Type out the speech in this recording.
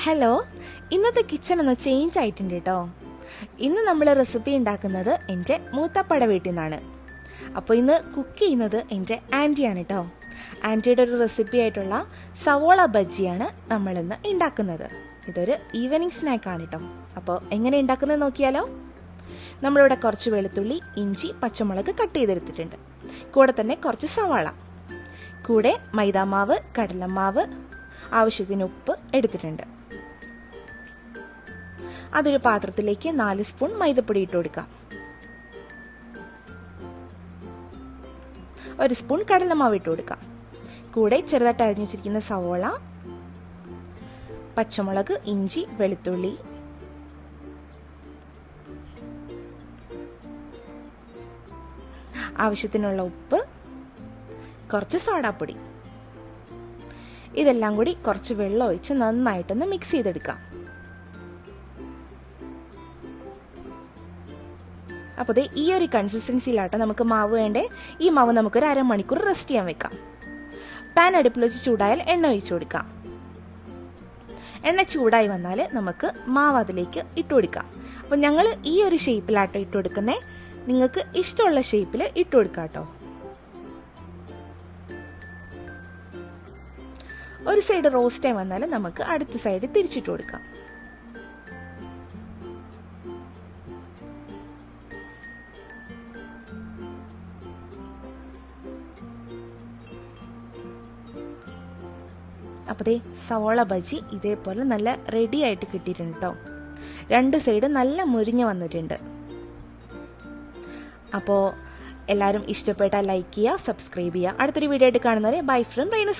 Hello, ഇന്നത്തെ kitchen ഒന്ന് change ആയിട്ടുണ്ട് കേട്ടോ. ഇന്ന് നമ്മൾ റെസിപ്പി ഉണ്ടാക്കുന്നത് എൻ്റെ മൂത്തപ്പട വീട്ടിൽ നിന്നാണ്. അപ്പോൾ ഇന്ന് കുക്ക് ചെയ്യുന്നത് എൻ്റെ ആൻറ്റിയാണ് കേട്ടോ. ആൻറ്റിയുടെ ഒരു റെസിപ്പി ആയിട്ടുള്ള സവോള ബജ്ജിയാണ് നമ്മളിന്ന് ഉണ്ടാക്കുന്നത്. ഇതൊരു ഈവനിങ് സ്നാക്കാണ് കേട്ടോ. അപ്പോൾ എങ്ങനെ ഉണ്ടാക്കുന്നത് നോക്കിയാലോ. നമ്മളിവിടെ കുറച്ച് വെളുത്തുള്ളി, ഇഞ്ചി, പച്ചമുളക് കട്ട് ചെയ്തെടുത്തിട്ടുണ്ട്. കൂടെ തന്നെ കുറച്ച് സവാള, കൂടെ മൈദാമാവ്, കടലമാവ്, ആവശ്യത്തിന് ഉപ്പ് എടുത്തിട്ടുണ്ട്. അതൊരു പാത്രത്തിലേക്ക് 4 സ്പൂൺ മൈദപ്പൊടി ഇട്ട് കൊടുക്കാം. 1 സ്പൂൺ കടലമാവ് ഇട്ട് കൊടുക്കാം. കൂടെ ചെറുതായിട്ട് അരിഞ്ഞു വെച്ചിരിക്കുന്ന സവോള, പച്ചമുളക്, ഇഞ്ചി, വെളുത്തുള്ളി, ആവശ്യത്തിനുള്ള ഉപ്പ്, കുറച്ച് സോഡാപ്പൊടി, ഇതെല്ലാം കൂടി കുറച്ച് വെള്ളം ഒഴിച്ച് നന്നായിട്ടൊന്ന് മിക്സ് ചെയ്തെടുക്കാം. അപ്പോൾ ഈ ഒരു കൺസിസ്റ്റൻസിയിലാട്ടോ നമുക്ക് മാവ് വേണ്ടേ. ഈ മാവ് നമുക്കൊരു അരമണിക്കൂർ റെസ്റ്റ് ചെയ്യാൻ വെക്കാം. പാൻ അടുപ്പിൽ വെച്ച് ചൂടായാൽ എണ്ണ ഒഴിച്ചു കൊടുക്കാം. എണ്ണ ചൂടായി വന്നാൽ നമുക്ക് മാവ് അതിലേക്ക് ഇട്ട് കൊടുക്കാം. അപ്പോൾ ഞങ്ങൾ ഈ ഒരു ഷേപ്പിലാട്ടോ ഇട്ട് കൊടുക്കുന്നേ. നിങ്ങൾക്ക് ഇഷ്ടമുള്ള ഷേപ്പിൽ ഇട്ട് കൊടുക്കാം കേട്ടോ. ഒരു സൈഡ് റോസ്റ്റ് ആയി വന്നാൽ നമുക്ക് അടുത്ത സൈഡ് തിരിച്ചിട്ട് കൊടുക്കാം. അപ്പോൾ സവോള ബജി ഇതേപോലെ നല്ല റെഡി ആയിട്ട് കിട്ടിയിട്ടുണ്ട് കേട്ടോ. 2 സൈഡ് നല്ല മുരിഞ്ഞ് വന്നിട്ടുണ്ട്. അപ്പോൾ എല്ലാവരും ഇഷ്ടപ്പെട്ടാൽ ലൈക്ക് ചെയ്യുക, സബ്സ്ക്രൈബ് ചെയ്യുക. അടുത്തൊരു വീഡിയോ ആയിട്ട് കാണുന്നവരെ ബൈ ഫ്രം റൈനൂസ്.